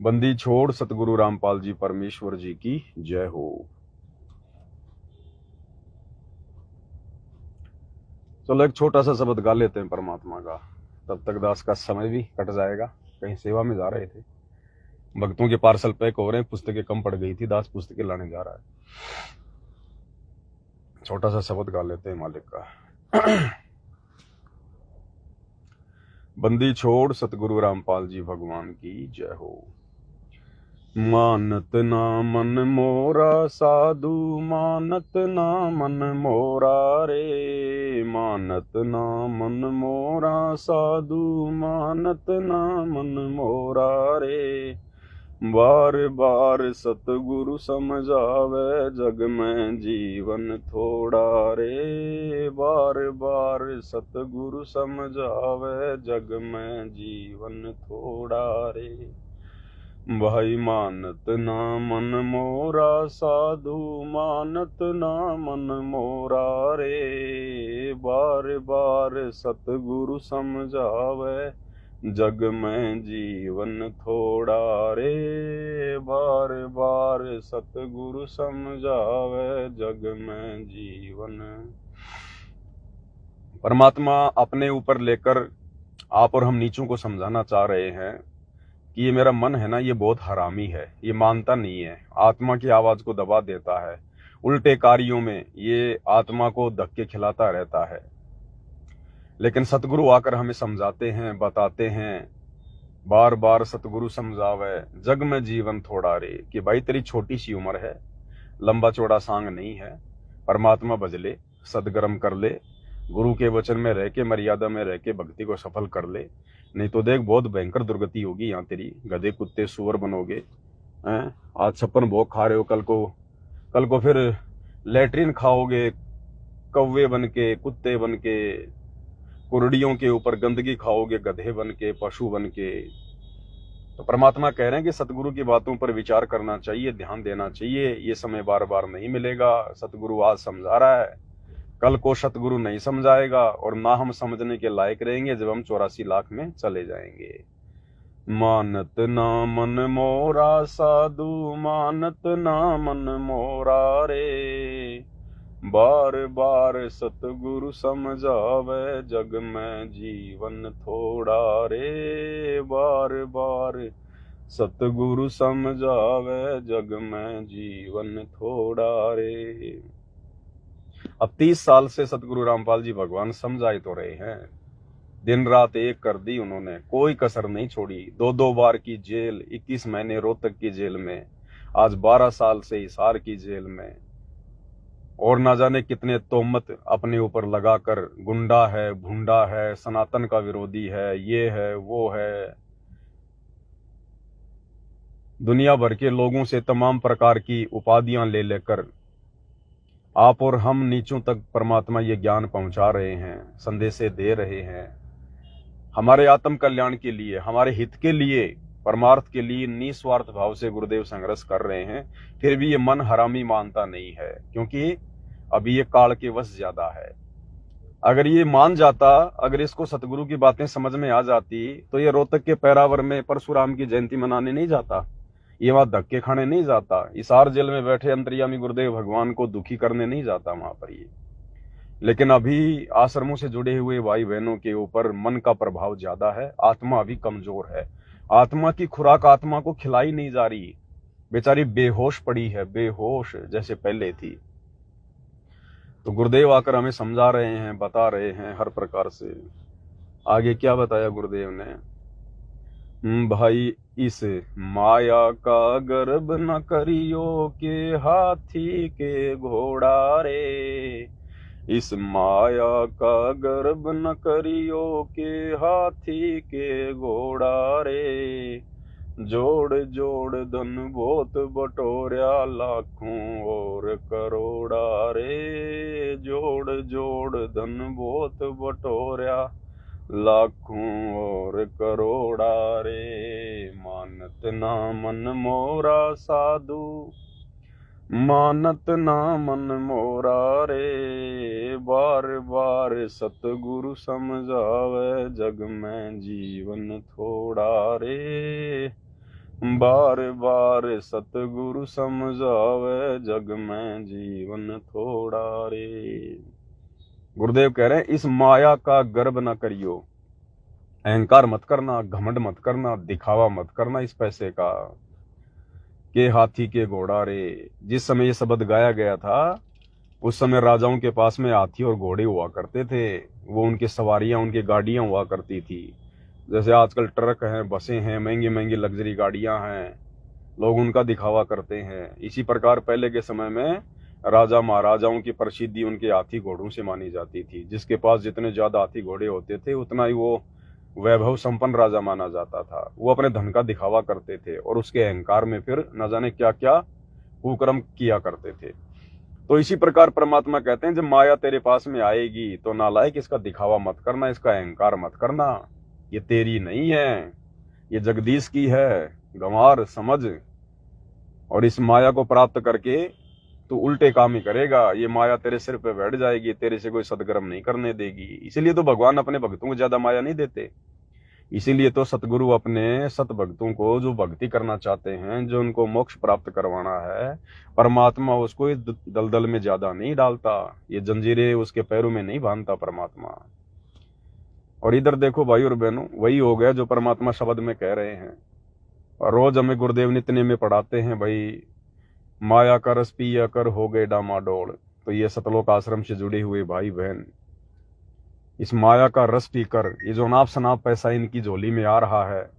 बंदी छोड़ सतगुरु रामपाल जी परमेश्वर जी की जय हो। चलो एक छोटा सा शब्द गा लेते हैं परमात्मा का, तब तक दास का समय भी कट जाएगा। कहीं सेवा में जा रहे थे, भक्तों के पार्सल पैक हो रहे हैं, पुस्तकें कम पड़ गई थी, दास पुस्तकें लाने जा रहा है। छोटा सा शब्द गा लेते हैं मालिक का। बंदी छोड़ सतगुरु रामपाल जी भगवान की जय हो। मानत ना मन मोरा साधु, मानत ना मन मोरा रे, मानत ना मन मोरा साधु, मानत ना मन मोरा रे। बार बार सतगुरु समझावे, जग में जीवन थोड़ा रे। बार बार सतगुरु समझावे, जग में जीवन थोड़ा रे। भाई मानत ना मन मोरा साधु, मानत ना मन मोरा रे। बार बार सतगुरु समझावे, जग में जीवन थोड़ा रे। बार बार सतगुरु समझावे, जग में जीवन। परमात्मा अपने ऊपर लेकर आप और हम नीचों को समझाना चाह रहे हैं कि ये मेरा मन है ना, ये बहुत हरामी है, ये मानता नहीं है, आत्मा की आवाज को दबा देता है, उल्टे कार्यों में ये आत्मा को धक्के खिलाता रहता है। लेकिन सतगुरु आकर हमें समझाते हैं, बताते हैं, बार बार सतगुरु समझावे, जग में जीवन थोड़ा रे, कि भाई तेरी छोटी सी उम्र है, लंबा चौड़ा सांग नहीं है, परमात्मा भज ले, सदगर्म कर ले, गुरु के वचन में रह के, मर्यादा में रह के भक्ति को सफल कर ले। नहीं तो देख बहुत भयंकर दुर्गति होगी यहाँ तेरी, गधे कुत्ते सुअर बनोगे। आज 56 भोग खा रहे हो, कल को फिर लेटरिन खाओगे, कौवे बन के, कुत्ते बन के, कुरडियों के ऊपर गंदगी खाओगे, गधे बन के, पशु बन के। तो परमात्मा कह रहे हैं कि सतगुरु की बातों पर विचार करना चाहिए, ध्यान देना चाहिए। ये समय बार बार नहीं मिलेगा। सतगुरु आज समझा रहा है, कल को सतगुरु नहीं समझाएगा, और ना हम समझने के लायक रहेंगे जब हम 84 लाख में चले जाएंगे। मानत ना मन मोरा साधु, मानत ना मन मोरा रे। बार बार सतगुरु समझावे, जग में जीवन थोड़ा रे। बार बार सतगुरु समझावे, जग में जीवन थोड़ा रे। अब 30 साल से सतगुरु रामपाल जी भगवान समझाए तो रहे हैं, दिन रात एक कर दी उन्होंने, कोई कसर नहीं छोड़ी। 2-2 बार की जेल, 21 महीने रोहतक की जेल में, आज 12 साल से हिसार की जेल में, और ना जाने कितने तोहमत अपने ऊपर लगाकर, गुंडा है, भुंडा है, सनातन का विरोधी है, ये है वो है, दुनिया भर के लोगों से तमाम प्रकार की उपाधियां ले लेकर आप और हम नीचों तक परमात्मा ये ज्ञान पहुंचा रहे हैं, संदेशे दे रहे हैं। हमारे आत्म कल्याण के लिए, हमारे हित के लिए, परमार्थ के लिए निस्वार्थ भाव से गुरुदेव संघर्ष कर रहे हैं। फिर भी ये मन हरामी मानता नहीं है, क्योंकि अभी ये काल के वश ज्यादा है। अगर ये मान जाता, अगर इसको सतगुरु की बातें समझ में आ जाती, तो ये रोहतक के पैरावर में परशुराम की जयंती मनाने नहीं जाता, ये वहां धक्के खाने नहीं जाता, हिसार जेल में बैठे अंतर्यामी गुरुदेव भगवान को दुखी करने नहीं जाता वहां पर ये। लेकिन अभी आश्रमों से जुड़े हुए भाई बहनों के ऊपर मन का प्रभाव ज्यादा है, आत्मा अभी कमजोर है, आत्मा की खुराक आत्मा को खिलाई नहीं जा रही, बेचारी बेहोश पड़ी है, बेहोश जैसे पहले थी। तो गुरुदेव आकर हमें समझा रहे हैं, बता रहे हैं हर प्रकार से। आगे क्या बताया गुरुदेव ने? भाई इस माया का गर्भ न करियो, के हाथी के घोड़ा रे। इस माया का गर्भ न करियो, के हाथी के घोड़ा रे। जोड़ जोड़ धन बहुत बटोरिया, लाखों और करोड़ा रे। जोड़ जोड़ धन बहुत बटोरिया, लाखों और करोड़ा रे। मानत ना मन मोरा साधु, मानत ना मन मोरा रे। बार बार सतगुरु समझावे, जग में जीवन थोड़ा रे। बार बार सतगुरु समझावे, जग में जीवन थोड़ा रे। गुरुदेव कह रहे हैं इस माया का गर्व न करियो, अहंकार मत करना, घमंड मत करना, दिखावा मत करना इस पैसे का, के हाथी के घोड़ा रे। जिस समय ये शब्द गाया गया था उस समय राजाओं के पास में हाथी और घोड़े हुआ करते थे, वो उनकी सवारियां, उनकी गाड़ियां हुआ करती थी। जैसे आजकल ट्रक हैं, बसें हैं, महंगी महंगी लग्जरी गाड़ियां हैं, लोग उनका दिखावा करते हैं। इसी प्रकार पहले के समय में राजा महाराजाओं की प्रसिद्धि उनके हाथी घोड़ों से मानी जाती थी। जिसके पास जितने ज्यादा हाथी घोड़े होते थे उतना ही वो वैभव संपन्न राजा माना जाता था। वो अपने धन का दिखावा करते थे और उसके अहंकार में फिर न जाने क्या क्या कुकर्म किया करते थे। तो इसी प्रकार परमात्मा कहते हैं जब माया तेरे पास में आएगी तो नालायक इसका दिखावा मत करना, इसका अहंकार मत करना, ये तेरी नहीं है, ये जगदीश की है, गंवार समझ। और इस माया को प्राप्त करके तू उल्टे काम ही करेगा, ये माया तेरे सिर पे बैठ जाएगी, तेरे से कोई सदकर्म नहीं करने देगी। इसीलिए तो भगवान अपने भक्तों को ज्यादा माया नहीं देते। इसीलिए तो सतगुरु अपने सत भक्तों को जो भक्ति करना चाहते हैं, जो उनको मोक्ष प्राप्त करवाना है, परमात्मा उसको इस दलदल में ज्यादा नहीं डालता, ये जंजीरें उसके पैरों में नहीं बांधता परमात्मा। और इधर देखो भाई और बहनों, वही हो गया जो परमात्मा शब्द में कह रहे हैं। और रोज हमें गुरुदेव नित्य में पढ़ाते हैं भाई, माया का रस पिया कर हो गए डामाडोल। तो ये सतलोक आश्रम से जुड़े हुए भाई बहन, इस माया का रस पीकर ये जो नाप शनाप पैसा इनकी झोली में आ रहा है,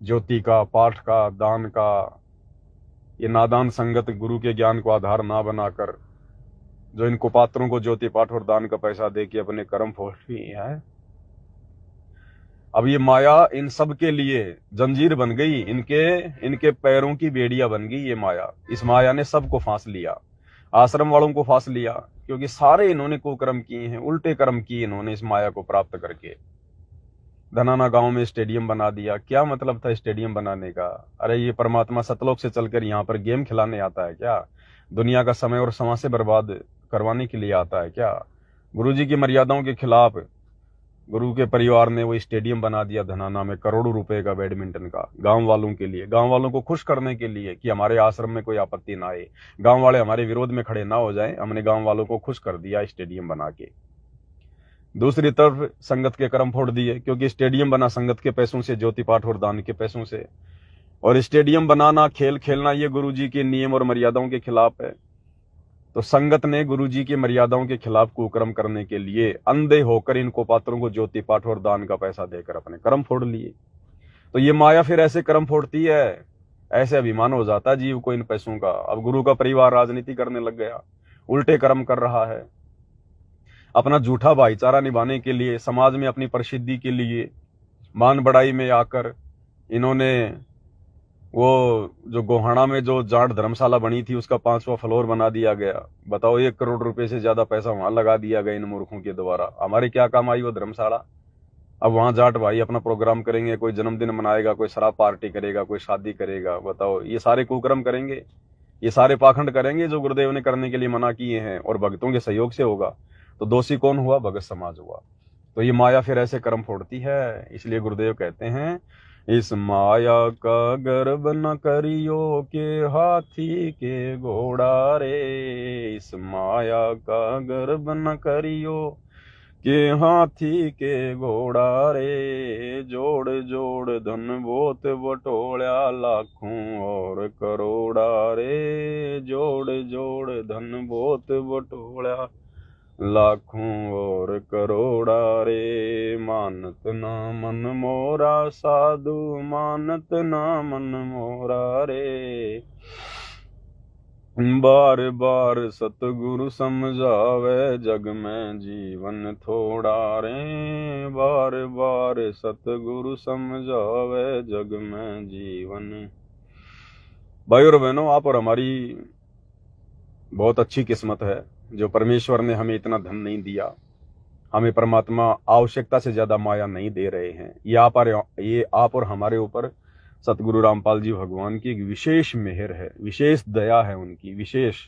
ज्योति का, पाठ का, दान का, ये नादान संगत गुरु के ज्ञान को आधार ना बनाकर जो इनको पात्रों को ज्योति पाठ और दान का पैसा दे के अपने कर्म फोड़ रही है, अब ये माया इन सब के लिए जंजीर बन गई, इनके पैरों की बेड़ियां बन गई ये माया। इस माया ने सबको फांस लिया, आश्रम वालों को फांस लिया, क्योंकि सारे इन्होंने कुकर्म किए हैं, उल्टे कर्म किए इन्होंने इस माया को प्राप्त करके। धनाना गांव में स्टेडियम बना दिया। क्या मतलब था स्टेडियम बनाने का? अरे ये परमात्मा सतलोक से चलकर यहाँ पर गेम खिलाने आता है क्या? दुनिया का समय और समाज से बर्बाद करवाने के लिए आता है क्या? गुरुजी की मर्यादाओं के खिलाफ गुरु के परिवार ने वो स्टेडियम बना दिया धनाना में, करोड़ों रुपए का, बैडमिंटन का, गांव वालों के लिए, गांव वालों को खुश करने के लिए कि हमारे आश्रम में कोई आपत्ति ना आए, गांव वाले हमारे विरोध में खड़े ना हो जाएं। हमने गांव वालों को खुश कर दिया स्टेडियम बना के। दूसरी तरफ संगत के कर्म फोड़ दिए, क्योंकि स्टेडियम बना संगत के पैसों से, ज्योति पाठ और दान के पैसों से। और स्टेडियम बनाना, खेल खेलना, ये गुरुजी के नियम और मर्यादाओं के खिलाफ है। तो संगत ने गुरुजी की मर्यादाओं के खिलाफ कुकर्म करने के लिए अंधे होकर इनको पात्रों को ज्योति पाठ और दान का पैसा देकर अपने कर्म फोड़ लिए। तो ये माया फिर ऐसे कर्म फोड़ती है, ऐसे अभिमान हो जाता है जीव को इन पैसों का। अब गुरु का परिवार राजनीति करने लग गया, उल्टे कर्म कर रहा है, अपना झूठा भाईचारा निभाने के लिए, समाज में अपनी प्रसिद्धि के लिए, मान बढ़ाई में आकर इन्होंने वो जो गोहाना में जो जाट धर्मशाला बनी थी उसका 5वां फ्लोर बना दिया गया। बताओ, 1 करोड़ रुपए से ज्यादा पैसा वहां लगा दिया गया इन मूर्खों के द्वारा। हमारे क्या काम आई वो धर्मशाला? अब वहां जाट भाई अपना प्रोग्राम करेंगे, कोई जन्मदिन मनाएगा, कोई शराब पार्टी करेगा, कोई शादी करेगा। बताओ, ये सारे कुकर्म करेंगे, ये सारे पाखंड करेंगे जो गुरुदेव ने करने के लिए मना किए हैं, और भक्तों के सहयोग से होगा। तो दोषी कौन हुआ? भगत समाज हुआ। तो ये माया फिर ऐसे कर्म फोड़ती है। इसलिए गुरुदेव कहते हैं इस माया का गर्व न करियो के हाथी के घोड़ा रे। इस माया का गर्व न करियो के हाथी के घोड़ा रे। जोड़ जोड़ धन बहुत बटोल्या लाखों और करोड़ा रे। जोड़ जोड़ धन बहुत बटोल्या लाखों और करोड़ा रे। मानत ना मन मोरा साधु, मानत ना मन मोरा रे। बार बार सतगुरु समझावे, जग में जीवन थोड़ा रे। बार बार सतगुरु समझावे, जग में जीवन। भाई और बहनों, आप और हमारी बहुत अच्छी किस्मत है जो परमेश्वर ने हमें इतना धन नहीं दिया। हमें परमात्मा आवश्यकता से ज्यादा माया नहीं दे रहे हैं। ये आप और हमारे ऊपर सतगुरु रामपाल जी भगवान की एक विशेष मेहर है, विशेष दया है उनकी, विशेष।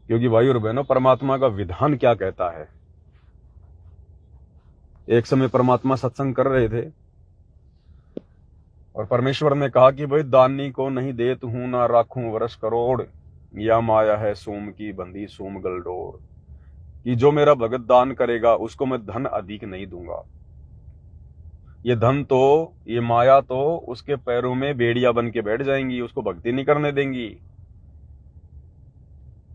क्योंकि भाई और बहनों, परमात्मा का विधान क्या कहता है। एक समय परमात्मा सत्संग कर रहे थे और परमेश्वर ने कहा कि भाई दानी को नहीं देत हूं ना राखूं वर्ष करोड़, या माया है सोम की बंधी सोम गलडोर, कि जो मेरा भगत दान करेगा उसको मैं धन अधिक नहीं दूंगा। ये धन तो, ये माया तो उसके पैरों में बेड़िया बन के बैठ जाएंगी, उसको भक्ति नहीं करने देंगी।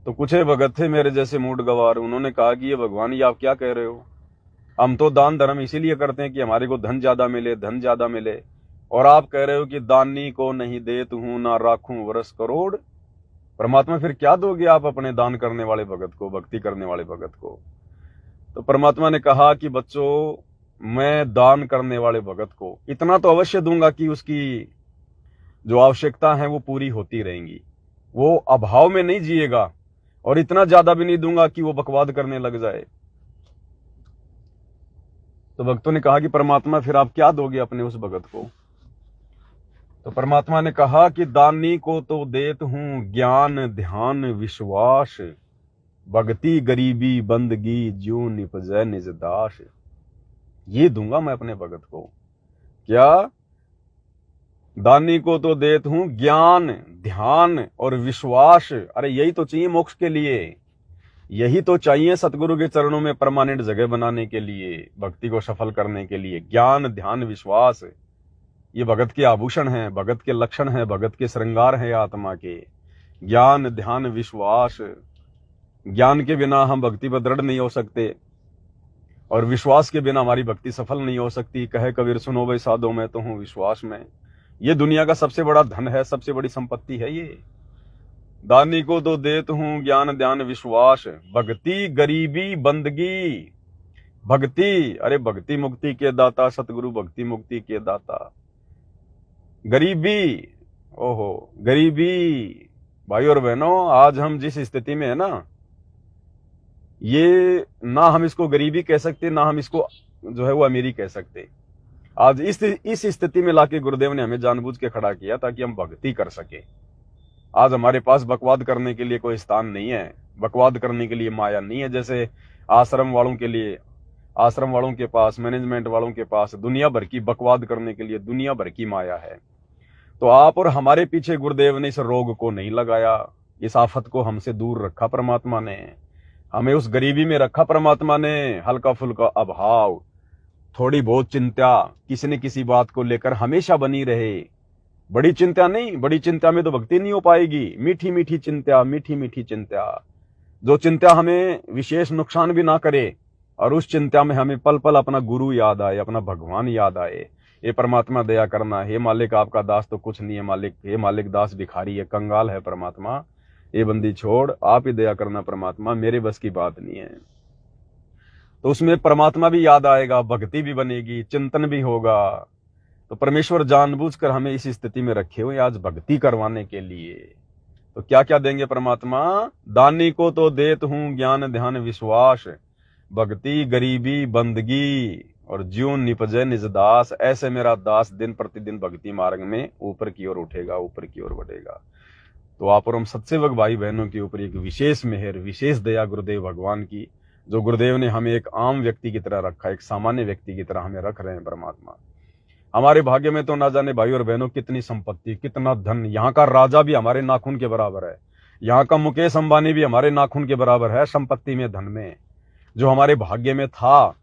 तो कुछ भगत थे मेरे जैसे मूड गवार, उन्होंने कहा कि ये भगवान ये आप क्या कह रहे हो, हम तो दान धर्म इसीलिए करते हैं कि हमारे को धन ज्यादा मिले, धन ज्यादा मिले, और आप कह रहे हो कि दानी को नहीं देत हूं ना राखूं वर्ष करोड़। परमात्मा फिर क्या दोगे आप अपने दान करने वाले भगत को, भक्ति करने वाले भगत को? तो परमात्मा ने कहा कि बच्चों, मैं दान करने वाले भगत को इतना तो अवश्य दूंगा कि उसकी जो आवश्यकता है वो पूरी होती रहेंगी, वो अभाव में नहीं जिएगा, और इतना ज्यादा भी नहीं दूंगा कि वो बकवाद करने लग जाए। तो भक्तों ने कहा कि परमात्मा फिर आप क्या दोगे अपने उस भगत को? तो परमात्मा ने कहा कि दानी को तो देत हूं ज्ञान ध्यान विश्वास, भक्ति गरीबी बंदगी ज्यों निपजै निज दास। ये दूंगा मैं अपने भगत को। क्या? दानी को तो देत हूं ज्ञान ध्यान और विश्वास। अरे यही तो चाहिए मोक्ष के लिए, यही तो चाहिए सतगुरु के चरणों में परमानेंट जगह बनाने के लिए, भक्ति को सफल करने के लिए। ज्ञान ध्यान विश्वास ये भगत के आभूषण हैं, भगत के लक्षण हैं, भगत के श्रृंगार हैं आत्मा के। ज्ञान ध्यान विश्वास, ज्ञान के बिना हम भक्ति पर दृढ़ नहीं हो सकते, और विश्वास के बिना हमारी भक्ति सफल नहीं हो सकती। कहे कबीर सुनो भाई साधो मैं तो हूं विश्वास में। ये दुनिया का सबसे बड़ा धन है, सबसे बड़ी संपत्ति है ये। दानी को तो देत हूं ज्ञान ध्यान विश्वास, भक्ति गरीबी बंदगी। भक्ति, अरे भक्ति मुक्ति के दाता सतगुरु भक्ति मुक्ति के दाता। गरीबी, ओहो गरीबी, भाई और बहनों, आज हम जिस स्थिति में है ना, ये ना हम इसको गरीबी कह सकते, ना हम इसको जो है वो अमीरी कह सकते। आज इस स्थिति में लाके गुरुदेव ने हमें जानबूझ के खड़ा किया ताकि हम भक्ति कर सके। आज हमारे पास बकवाद करने के लिए कोई स्थान नहीं है, बकवाद करने के लिए माया नहीं है। जैसे आश्रम वालों के लिए, आश्रम वालों के पास, मैनेजमेंट वालों के पास दुनिया भर की बकवाद करने के लिए दुनिया भर की माया है। तो आप और हमारे पीछे गुरुदेव ने इस रोग को नहीं लगाया, इस आफत को हमसे दूर रखा परमात्मा ने, हमें उस गरीबी में रखा परमात्मा ने। हल्का फुल्का अभाव, थोड़ी बहुत चिंता किसी न किसी बात को लेकर हमेशा बनी रहे। बड़ी चिंता नहीं, बड़ी चिंता में तो भक्ति नहीं हो पाएगी। मीठी मीठी चिंता, मीठी मीठी चिंता, जो चिंता हमें विशेष नुकसान भी ना करे, और उस चिंता में हमें पल पल अपना गुरु याद आए, अपना भगवान याद आए। ये परमात्मा दया करना, हे मालिक आपका दास तो कुछ नहीं है मालिक, हे मालिक दास भिखारी है, कंगाल है परमात्मा, ये बंदी छोड़, आप ही दया करना परमात्मा, मेरे बस की बात नहीं है। तो उसमें परमात्मा भी याद आएगा, भक्ति भी बनेगी, चिंतन भी होगा। तो परमेश्वर जानबूझकर हमें इस स्थिति में रखे हुए आज भक्ति करवाने के लिए। तो क्या क्या देंगे परमात्मा? दानी को तो देत हूं ज्ञान ध्यान विश्वास, भक्ति गरीबी बंदगी और ज्यों निपजे निज दास। ऐसे मेरा दास दिन प्रतिदिन भक्ति मार्ग में ऊपर की ओर उठेगा, ऊपर की ओर बढ़ेगा। तो आप और हम सत्सेवक भाई बहनों के ऊपर एक विशेष मेहर, विशेष दया गुरुदेव भगवान की, जो गुरुदेव ने हमें एक आम व्यक्ति की तरह रखा, एक सामान्य व्यक्ति की तरह हमें रख रहे हैं परमात्मा। हमारे भाग्य में तो ना जाने भाई और बहनों कितनी संपत्ति, कितना धन। यहाँ का राजा भी हमारे नाखून के बराबर है, यहाँ का मुकेश अंबानी भी हमारे नाखून के बराबर है संपत्ति में, धन में, जो हमारे भाग्य में था।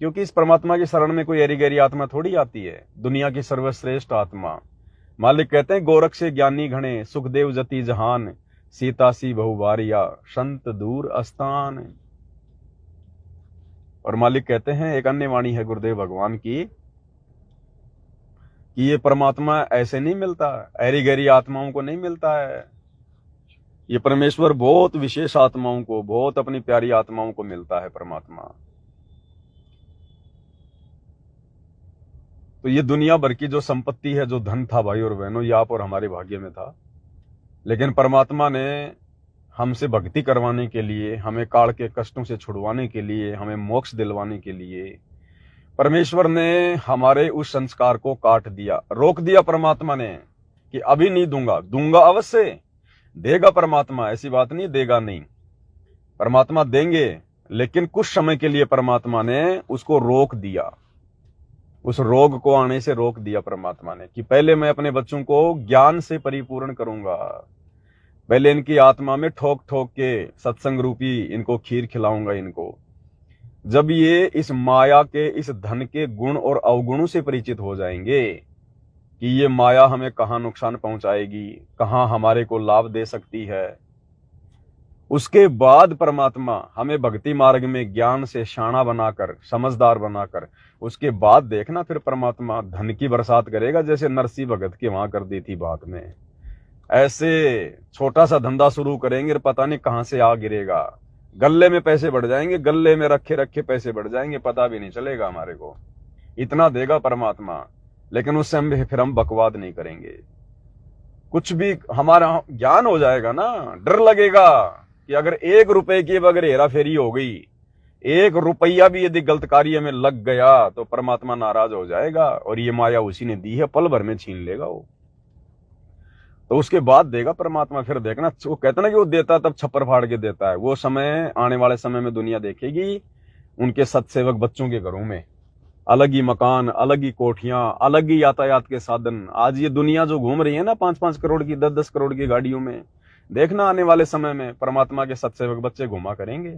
क्योंकि इस परमात्मा की शरण में कोई एरी गहरी आत्मा थोड़ी आती है, दुनिया की सर्वश्रेष्ठ आत्मा। मालिक कहते हैं गोरख से ज्ञानी घणे, सुखदेव जति जहान, सीता सी बहुबारिया, संत दूर अस्थान। और मालिक कहते हैं, एक अन्य वाणी है गुरुदेव भगवान की, कि ये परमात्मा ऐसे नहीं मिलता, एरी गहरी आत्माओं को नहीं मिलता है। ये परमेश्वर बहुत विशेष आत्माओं को, बहुत अपनी प्यारी आत्माओं को मिलता है परमात्मा। तो ये दुनिया भर की जो संपत्ति है, जो धन था भाई और बहनों, ये आप और हमारे भाग्य में था। लेकिन परमात्मा ने हमसे भक्ति करवाने के लिए, हमें काल के कष्टों से छुड़वाने के लिए, हमें मोक्ष दिलवाने के लिए परमेश्वर ने हमारे उस संस्कार को काट दिया, रोक दिया परमात्मा ने, कि अभी नहीं दूंगा। दूंगा अवश्य, देगा परमात्मा, ऐसी बात नहीं देगा नहीं, परमात्मा देंगे, लेकिन कुछ समय के लिए परमात्मा ने उसको रोक दिया। उस रोग को आने से रोक दिया परमात्मा ने कि पहले मैं अपने बच्चों को ज्ञान से परिपूर्ण करूंगा, पहले इनकी आत्मा में ठोक ठोक के सत्संग रूपी इनको खीर खिलाऊंगा इनको। जब ये इस माया के, इस धन के गुण और अवगुणों से परिचित हो जाएंगे कि ये माया हमें कहाँ नुकसान पहुंचाएगी, कहाँ हमारे को लाभ दे सकती है, उसके बाद परमात्मा हमें भक्ति मार्ग में ज्ञान से शाना बनाकर, समझदार बनाकर, उसके बाद देखना फिर परमात्मा धन की बरसात करेगा, जैसे नरसिंह भगत के वहां कर दी थी बात में। ऐसे छोटा सा धंधा शुरू करेंगे और पता नहीं कहां से आ गिरेगा, गले में पैसे बढ़ जाएंगे, गले में रखे रखे पैसे बढ़ जाएंगे, पता भी नहीं चलेगा हमारे को। इतना देगा परमात्मा, लेकिन उससे हम फिर हम बकवाद नहीं करेंगे, कुछ भी हमारा ज्ञान हो जाएगा ना। डर लगेगा कि अगर 1 रुपए की अगर हेरा फेरी हो गई, 1 रुपया भी यदि गलत कार्य में लग गया तो परमात्मा नाराज हो जाएगा, और ये माया उसी ने दी है, पल भर में छीन लेगा वो। तो उसके बाद देगा परमात्मा, फिर देखना। वो कहता ना कि वो देता तब छप्पर फाड़ के देता है, वो समय आने वाले समय में दुनिया देखेगी उनके सत्सेवक बच्चों के घरों में अलग ही मकान, अलग ही कोठियां, अलग ही यातायात के साधन। आज ये दुनिया जो घूम रही है ना 5-5 करोड़ की, 10-10 करोड़ की गाड़ियों में, देखना आने वाले समय में परमात्मा के सत्सेवक बच्चे घुमा करेंगे।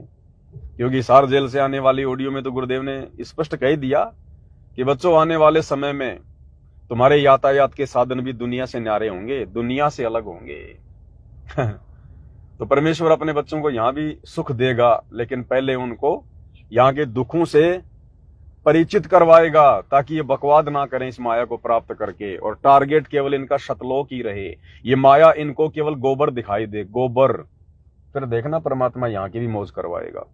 क्योंकि सार जेल से आने वाली ऑडियो में तो गुरुदेव ने स्पष्ट कह दिया कि बच्चों आने वाले समय में तुम्हारे यातायात के साधन भी दुनिया से न्यारे होंगे, दुनिया से अलग होंगे। तो परमेश्वर अपने बच्चों को यहां भी सुख देगा, लेकिन पहले उनको यहाँ के दुखों से परिचित करवाएगा, ताकि ये बकवाद ना करें इस माया को प्राप्त करके, और टारगेट केवल इनका सतलोक ही रहे, ये माया इनको केवल गोबर दिखाई दे, गोबर। फिर देखना परमात्मा यहाँ की भी मौज करवाएगा।